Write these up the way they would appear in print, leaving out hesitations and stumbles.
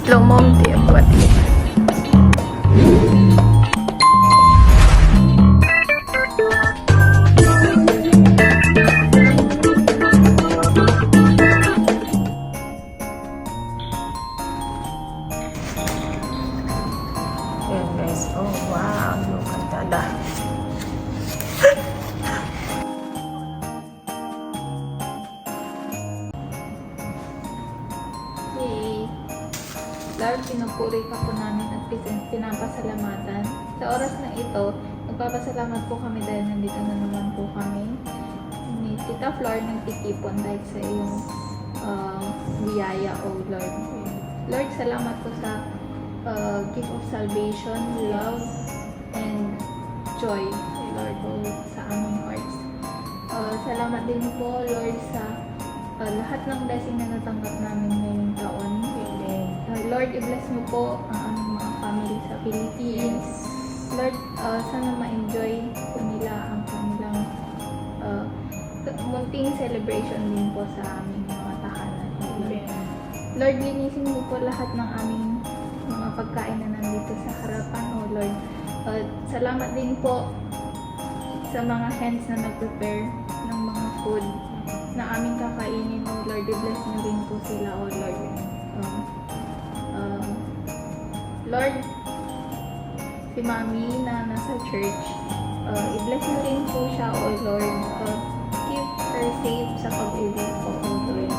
slow mom dia buat ini. Ayan guys, oh wow, look at that. Yay! Lord, pinupuri ka po namin at pinapasalamatan. Sa oras na ito, nagpapasalamat po kami dahil nandito na naman po kami. Ni Tita Flor nagtitipon dahil sa iyong biyaya, O Lord. Lord, salamat po sa gift of salvation, love, and joy, Lord, sa aming hearts. Salamat din po, Lord, sa lahat ng blessing na natanggap namin ngayong taon. Lord, i-bless mo po ang aming mga family sa Philippines. Lord, sana ma-enjoy po nila ang kanilang munting celebration din po sa aming mga tahanan. Lord, linisin mo po lahat ng aming mga pagkain na nandito sa harapan, O Lord. Salamat din po sa mga hands na nag-prepare ng mga food na aming kakainin, O Lord. I-bless mo rin po sila, O Lord. Lord, si Mami na nasa church, i-bless mo rin po siya, O Lord. Keep her safe sa pag-uwi po, O Lord.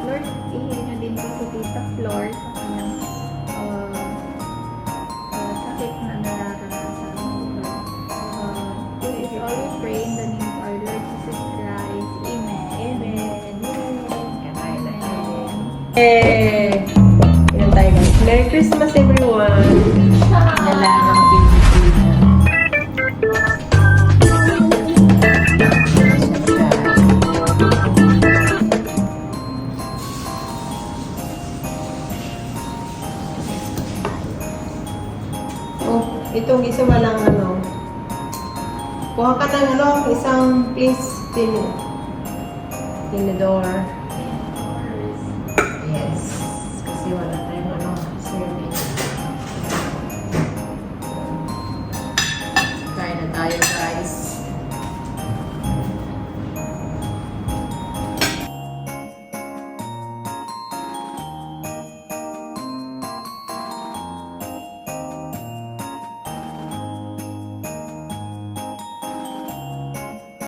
Lord, ihilin nyo din po si Tita Flor sa kanyang sakit na nararanasan, O Lord. This is all we pray in the name of our Lord Jesus Christ. Amen. Amen. Hey! Ayan tayo guys. Merry Christmas everyone! Dalagang Pilipina. Oh, itong isa walang ano. Kuha ka ng ano, isang please tinidor. Yes, kasi wala